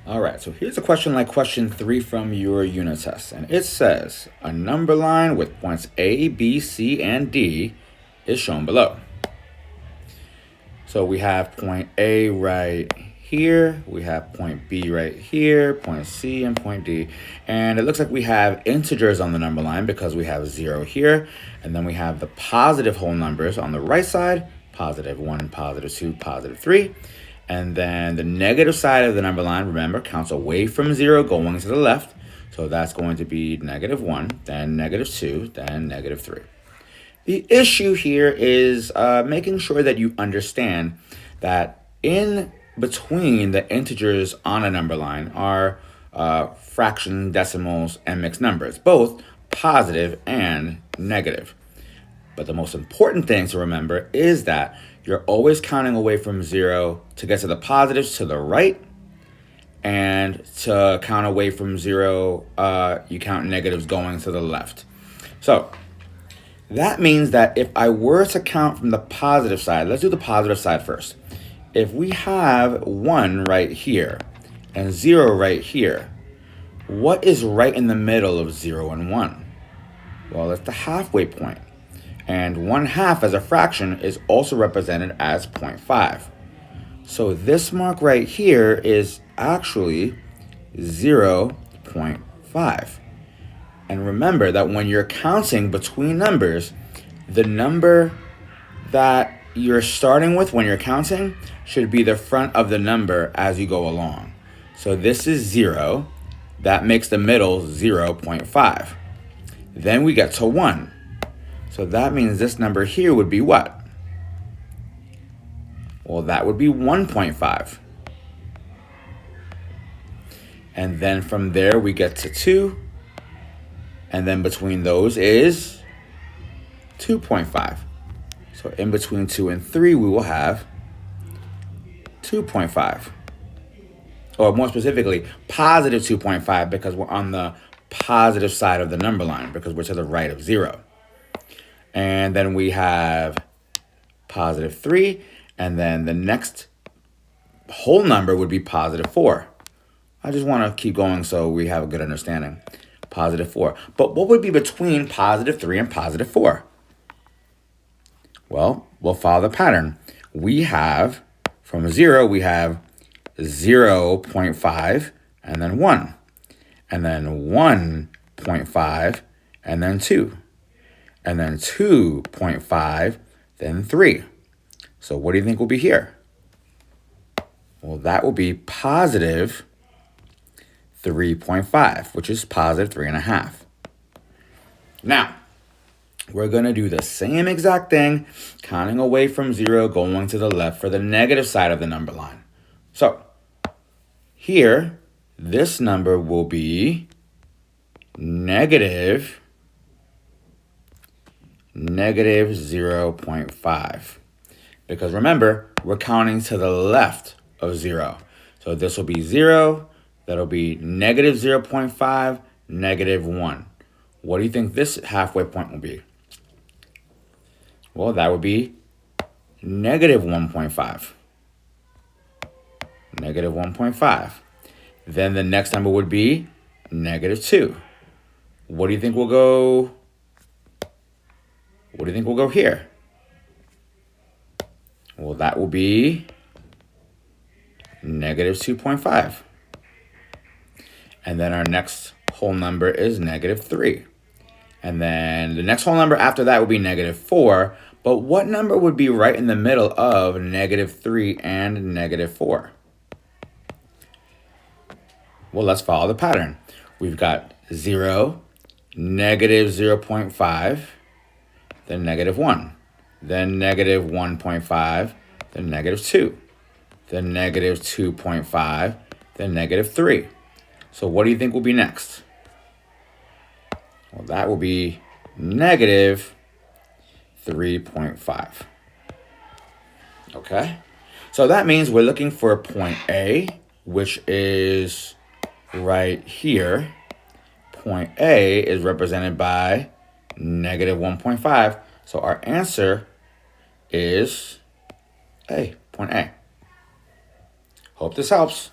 All right, so here's a question like question 3 from your unit test. And it says, a number line with points A, B, C, and D is shown below. So we have point A right here, we have point B right here, point C and point D. And it looks like we have integers on the number line because we have 0 here. And then we have the positive whole numbers on the right side, positive 1, positive 2, positive 3. And then the negative side of the number line, remember, counts away from 0 going to the left. So that's going to be negative 1, then negative 2, then negative 3. The issue here is making sure that you understand that in between the integers on a number line are fractions, decimals, and mixed numbers, both positive and negative. But the most important thing to remember is that you're always counting away from 0 to get to the positives to the right, and to count away from 0, you count negatives going to the left. So that means that if I were to count from the positive side, let's do the positive side first. If we have 1 right here and 0 right here, what is right in the middle of 0 and 1? Well, it's the halfway point. And 1/2 as a fraction is also represented as 0.5. So this mark right here is actually 0.5. And remember that when you're counting between numbers, the number that you're starting with when you're counting should be the front of the number as you go along. So this is 0. That makes the middle 0.5. Then we get to 1. So that means this number here would be what? Well, that would be 1.5. And then from there we get to 2. And then between those is 2.5. So in between 2 and 3, we will have 2.5. Or more specifically, positive 2.5, because we're on the positive side of the number line, because we're to the right of 0. And then we have positive 3. And then the next whole number would be positive 4. I just want to keep going so we have a good understanding. Positive 4. But what would be between positive 3 and positive 4? Well, we'll follow the pattern. We have, from 0, we have 0.5 and then 1. And then 1.5 and then 2. And then 2.5, then 3. So what do you think will be here? Well, that will be positive 3.5, which is positive 3.5. Now, we're going to do the same exact thing, counting away from 0, going to the left for the negative side of the number line. So here, this number will be negative 0.5. Because remember, we're counting to the left of 0. So this will be 0. That'll be negative 0.5, negative 1. What do you think this halfway point will be? Well, that would be negative 1.5. Negative 1.5. Then the next number would be negative 2. What do you think will go? What do you think will go here? Well, that will be negative 2.5. And then our next whole number is negative 3. And then the next whole number after that would be negative 4. But what number would be right in the middle of negative 3 and negative 4? Well, let's follow the pattern. We've got 0, negative 0.5, then negative 1, then negative 1.5, then negative 2, then negative 2.5, then negative 3. So what do you think will be next? Well, that will be negative 3.5. Okay? So that means we're looking for point A, which is right here. Point A is represented by negative 1.5. So our answer is A, point A. Hope this helps.